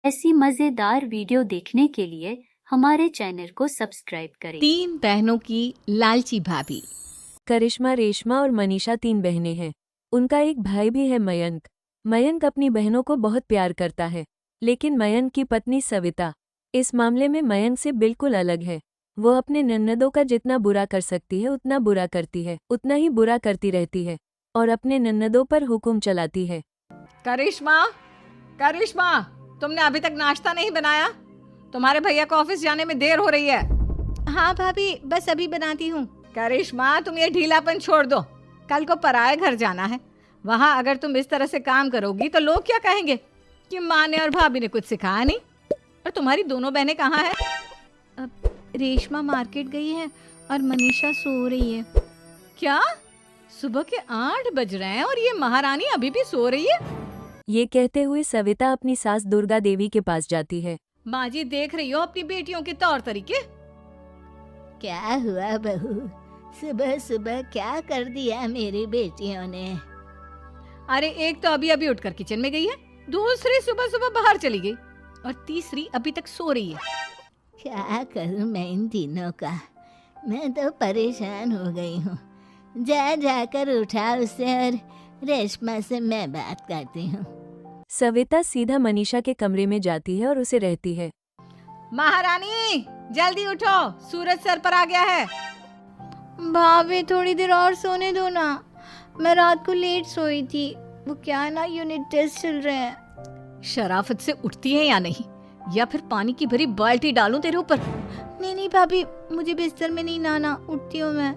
ऐसी मजेदार वीडियो देखने के लिए हमारे चैनल को सब्सक्राइब करें। 3 बहनों की लालची भाभी। करिश्मा, रेशमा और मनीषा 3 बहनें हैं। उनका एक भाई भी है, मयंक। मयंक अपनी बहनों को बहुत प्यार करता है, लेकिन मयंक की पत्नी सविता इस मामले में मयंक से बिल्कुल अलग है। वो अपने नन्नदों का जितना बुरा कर सकती है उतना बुरा करती है, उतना ही बुरा करती रहती है और अपने नन्नदों पर हुक्म चलाती है। करिश्मा, करिश्मा, तुमने अभी तक नाश्ता नहीं बनाया? तुम्हारे भैया को ऑफिस जाने में देर हो रही है। हाँ भाभी, बस अभी बनाती हूँ। करिश्मा, तुम ये ढीलापन छोड़ दो। कल को पराये घर जाना है। वहाँ अगर तुम इस तरह से काम करोगी तो लोग क्या कहेंगे कि माँ ने और भाभी ने कुछ सिखाया नहीं। और तुम्हारी दोनों बहनें कहाँ हैं? रेशमा मार्केट गई है और मनीषा सो रही है। क्या? सुबह के 8 बज रहे हैं और ये महारानी अभी भी सो रही है? ये कहते हुए सविता अपनी सास दुर्गा देवी के पास जाती है। माँ जी, देख रही हो अपनी बेटियों के तौर तरीके? क्या हुआ बहू, सुबह सुबह क्या कर दिया मेरी बेटियों ने? अरे एक तो अभी अभी उठकर किचन में गई है, दूसरी सुबह सुबह बाहर चली गई और तीसरी अभी तक सो रही है। क्या करूं मैं इन तीनों का? मैं तो परेशान हो गई हूँ। जा जाकर उठा उसे और रेशमा से मैं बात करती हूँ। सविता सीधा मनीषा के कमरे में जाती है और उसे रहती है। महारानी, जल्दी उठो, सूरज सर पर आ गया है। भाभी थोड़ी देर और सोने दो ना, मैं रात को लेट सोई थी। वो क्या ना, यूनिट टेस्ट चल रहे हैं। शराफत से उठती है या नहीं, या फिर पानी की भरी बाल्टी डालूं तेरे ऊपर? नहीं भाभी, मुझे बिस्तर में नहीं नहाना, उठती हूँ मैं।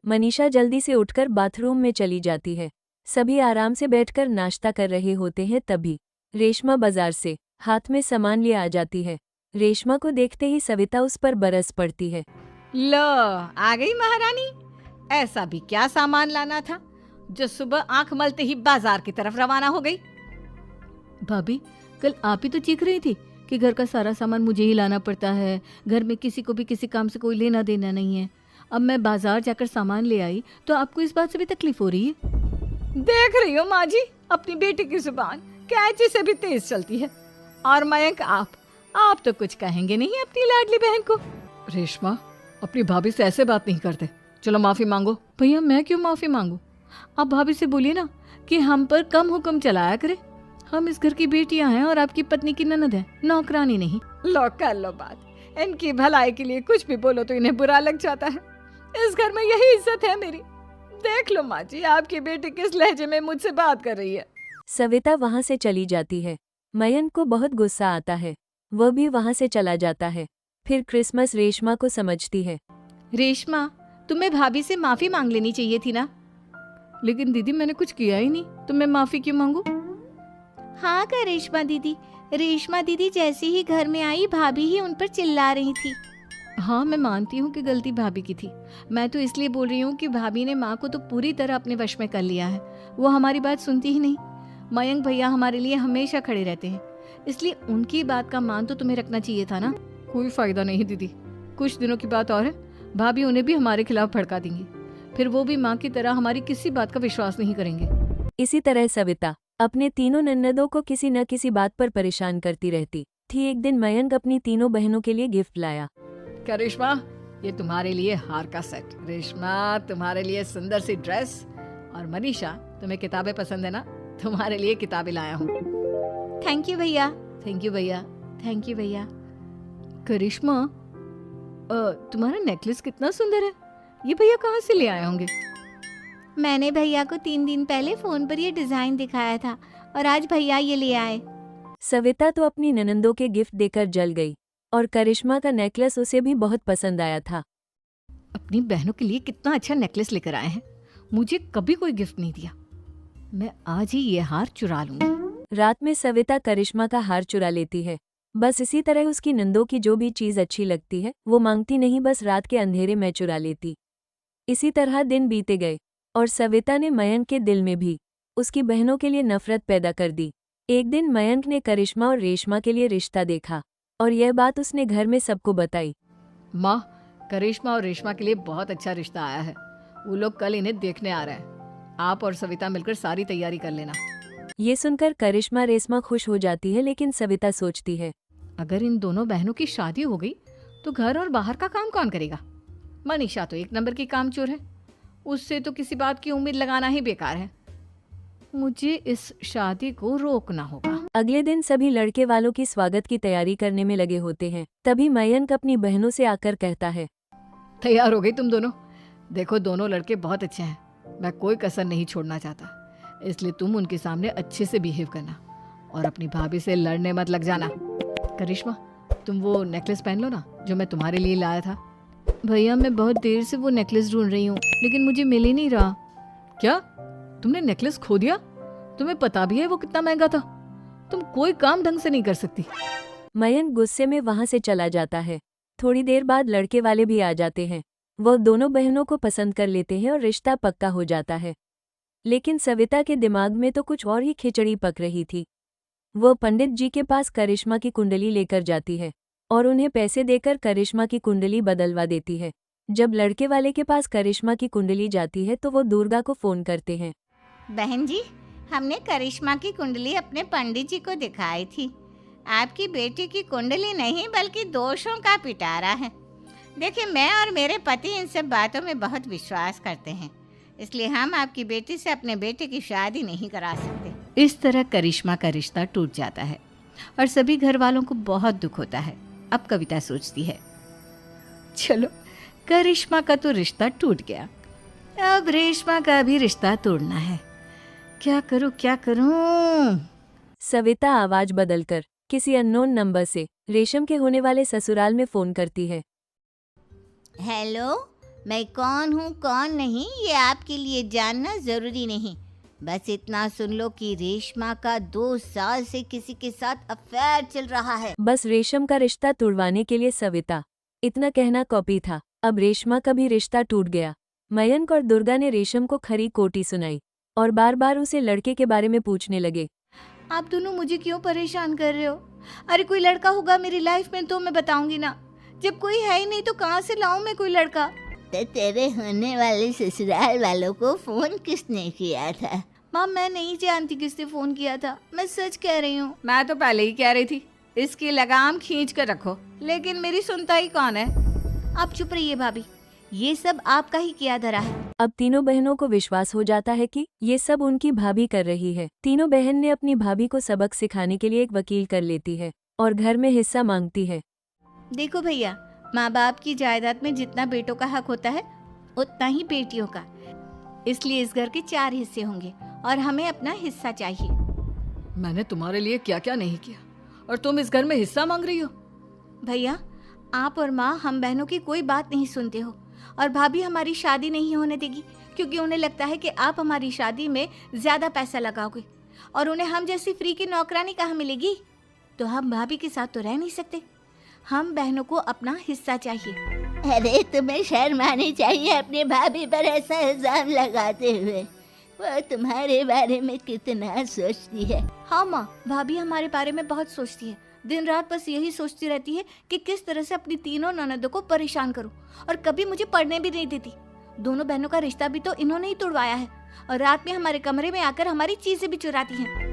मनीषा जल्दी से उठकर बाथरूम में चली जाती है। सभी आराम से बैठकर नाश्ता कर रहे होते हैं, तभी रेशमा बाजार से हाथ में सामान लिए आ जाती है। रेशमा को देखते ही सविता उस पर बरस पड़ती है। लो, आ गई महारानी। ऐसा भी क्या सामान लाना था जो सुबह आंख मलते ही बाजार की तरफ रवाना हो गई? भाभी, कल आप ही तो चीख रही थी कि घर का सारा सामान मुझे ही लाना पड़ता है, घर में किसी को भी किसी काम से कोई लेना देना नहीं है। अब मैं बाजार जाकर सामान ले आई तो आपको इस बात से भी तकलीफ हो रही है? देख रही हो माँ जी, अपनी बेटी की जुबान कैंची से भी तेज चलती है। और मयंक, आप तो कुछ कहेंगे नहीं अपनी लाडली बहन को। रेशमा, अपनी भाभी से ऐसे बात नहीं करते। चलो माफी मांगो। भैया, मैं क्यों माफी मांगू? आप भाभी से बोलिए ना कि हम पर कम हुक्म चलाया करे। हम इस घर की बेटियां हैं और आपकी पत्नी की ननद है, नौकरानी नहीं। लो, कर लो बात। इनकी भलाई के लिए कुछ भी बोलो तो इन्हें बुरा लग जाता है। इस घर में यही इज्जत है मेरी। देख लो माँ जी, आपकी बेटी किस लहजे में मुझसे बात कर रही है। सविता वहां से चली जाती है। मयंक को बहुत गुस्सा आता है, वह भी वहां से चला जाता है। फिर क्रिसमस रेशमा को समझती है। रेशमा, तुम्हें भाभी से माफी मांग लेनी चाहिए थी ना। लेकिन दीदी, मैंने कुछ किया ही नहीं तो मैं माफी क्यों मांगू? हाँ का रेशमा दीदी जैसे ही घर में आई, भाभी ही उन पर चिल्ला रही थी। हाँ, मैं मानती हूँ कि गलती भाभी की थी। मैं तो इसलिए बोल रही हूँ कि भाभी ने माँ को तो पूरी तरह अपने वश में कर लिया है। वो हमारी बात सुनती ही नहीं। मयंक भैया हमारे लिए हमेशा खड़े रहते हैं, इसलिए उनकी बात का मान तो तुम्हें रखना चाहिए था ना। कोई फायदा नहीं दीदी, कुछ दिनों की बात और है, भाभी उन्हें भी हमारे खिलाफ भड़का देंगी। फिर वो भी माँ की तरह हमारी किसी बात का विश्वास नहीं करेंगे। इसी तरह सविता अपने तीनों नन्नदों को किसी न किसी बात पर परेशान करती रहती थी। एक दिन मयंक अपनी तीनों बहनों के लिए गिफ्ट लाया। करिश्मा, ये तुम्हारे लिए हार का सेट। रेशमा, तुम्हारे लिए सुंदर सी ड्रेस। और मनीषा, तुम्हें किताबें पसंद है ना, तुम्हारे लिए किताबें लाया हूँ। थैंक यू भैया। थैंक यू भैया। थैंक यू भैया। करिश्मा, तुम्हारा नेकलेस कितना सुंदर है। ये भैया कहाँ से ले आए होंगे? मैंने भैया को 3 दिन पहले फोन पर ये डिजाइन दिखाया था और आज भैया ये ले आए। सविता तो अपनी ननंदों के गिफ्ट देकर जल गई और करिश्मा का नेकलेस उसे भी बहुत पसंद आया था। अपनी बहनों के लिए कितना अच्छा नेकलेस लेकर आए हैं, मुझे कभी कोई गिफ्ट नहीं दिया। मैं आज ही ये हार चुरा लूंगी। रात में सविता करिश्मा का हार चुरा लेती है। बस इसी तरह उसकी नंदों की जो भी चीज अच्छी लगती है वो मांगती नहीं, बस रात के अंधेरे में चुरा लेती। इसी तरह दिन बीते गए और सविता ने मयंक के दिल में भी उसकी बहनों के लिए नफरत पैदा कर दी। एक दिन मयंक ने करिश्मा और रेशमा के लिए रिश्ता देखा और यह बात उसने घर में सबको बताई। माँ, करिश्मा और रेशमा के लिए बहुत अच्छा रिश्ता आया है। वो लोग कल इन्हें देखने आ रहे हैं। आप और सविता मिलकर सारी तैयारी कर लेना। ये सुनकर करिश्मा रेशमा खुश हो जाती है, लेकिन सविता सोचती है, अगर इन दोनों बहनों की शादी हो गई तो घर और बाहर का काम कौन करेगा? मनीषा तो एक नंबर की कामचोर है, उससे तो किसी बात की उम्मीद लगाना ही बेकार है। मुझे इस शादी को रोकना होगा। अगले दिन सभी लड़के वालों की स्वागत की तैयारी करने में लगे होते हैं। तभी मयंक अपनी बहनों से आकर कहता है, तैयार हो गई तुम दोनों? देखो दोनों लड़के बहुत अच्छे हैं, मैं कोई कसर नहीं छोड़ना चाहता, इसलिए तुम उनके सामने अच्छे से बिहेव करना और अपनी भाभी से लड़ने मत लग जाना। करिश्मा, तुम वो नेकलेस पहन लो ना जो मैं तुम्हारे लिए लाया था। भैया मैं बहुत देर से वो नेकलेस ढूंढ रही हूँ, लेकिन मुझे मिल ही नहीं रहा। क्या तुमने नेकलेस खो दिया? तुम्हें पता भी है वो कितना महंगा था? तुम कोई काम ढंग से नहीं कर सकती। मयंक गुस्से में वहां से चला जाता है। थोड़ी देर बाद लड़के वाले भी आ जाते हैं। वह दोनों बहनों को पसंद कर लेते हैं और रिश्ता पक्का हो जाता है। लेकिन सविता के दिमाग में तो कुछ और ही खिचड़ी पक रही थी। वह पंडित जी के पास करिश्मा की कुंडली लेकर जाती है और उन्हें पैसे देकर करिश्मा की कुंडली बदलवा देती है। जब लड़के वाले के पास करिश्मा की कुंडली जाती है तो वो दुर्गा को फोन करते हैं। बहन जी, हमने करिश्मा की कुंडली अपने पंडित जी को दिखाई थी। आपकी बेटी की कुंडली नहीं बल्कि दोषों का पिटारा है। देखिए, मैं और मेरे पति इन सब बातों में बहुत विश्वास करते हैं, इसलिए हम आपकी बेटी से अपने बेटे की शादी नहीं करा सकते। इस तरह करिश्मा का रिश्ता टूट जाता है और सभी घर वालों को बहुत दुख होता है। अब कविता सोचती है, चलो करिश्मा का तो रिश्ता टूट गया, अब रेशमा का भी रिश्ता तोड़ना है। क्या करूं क्या करूं? सविता आवाज बदलकर किसी अननोन नंबर से रेशम के होने वाले ससुराल में फोन करती है। हेलो, मैं कौन हूँ कौन नहीं ये आपके लिए जानना ज़रूरी नहीं। बस इतना सुन लो कि रेशमा का 2 साल से किसी के साथ अफेयर चल रहा है। बस रेशम का रिश्ता तुड़वाने के लिए सविता, इतना कहना कॉपी था। अब रेशमा का भी रिश्ता टूट गया। मयंक और दुर्गा ने रेशम को खरी कोटी सुनाई और बार बार उसे लड़के के बारे में पूछने लगे। आप दोनों मुझे क्यों परेशान कर रहे हो? अरे कोई लड़का होगा मेरी लाइफ में तो मैं बताऊंगी ना। जब कोई है ही नहीं तो कहाँ से लाऊं मैं कोई लड़का? तो तेरे होने वाले ससुराल वालों को फोन किसने किया था? माँ मैं नहीं जानती किसने फोन किया था, मैं सच कह रही हूँ। मैं तो पहले ही कह रही थी इसकी लगाम खींच कर रखो, लेकिन मेरी सुनता ही कौन है। आप चुप रहिए भाभी, ये सब आपका ही किया धरा है। अब तीनों बहनों को विश्वास हो जाता है कि ये सब उनकी भाभी कर रही है। तीनों बहन ने अपनी भाभी को सबक सिखाने के लिए एक वकील कर लेती है और घर में हिस्सा मांगती है। देखो भैया, माँ बाप की जायदाद में जितना बेटों का हक होता है उतना ही बेटियों का, इसलिए इस घर के 4 हिस्से होंगे और हमें अपना हिस्सा चाहिए। मैंने तुम्हारे लिए क्या क्या नहीं किया और तुम इस घर में हिस्सा मांग रही हो? भैया, आप और माँ हम बहनों की कोई बात नहीं सुनते हो और भाभी हमारी शादी नहीं होने देगी क्योंकि उन्हें लगता है कि आप हमारी शादी में ज्यादा पैसा लगाओगे और उन्हें हम जैसी फ्री की नौकरानी कहाँ मिलेगी। तो हम भाभी के साथ तो रह नहीं सकते, हम बहनों को अपना हिस्सा चाहिए। अरे तुम्हें शर्म आनी चाहिए अपने भाभी पर ऐसा इल्जाम लगाते हुए। वो तुम्हारे बारे में कितना सोचती है। हाँ माँ, भाभी हमारे बारे में बहुत सोचती है। दिन रात बस यही सोचती रहती है कि किस तरह से अपनी तीनों ननदों को परेशान करूं और कभी मुझे पढ़ने भी नहीं देती। दोनों बहनों का रिश्ता भी तो इन्होंने ही तोड़वाया है और रात में हमारे कमरे में आकर हमारी चीजें भी चुराती हैं।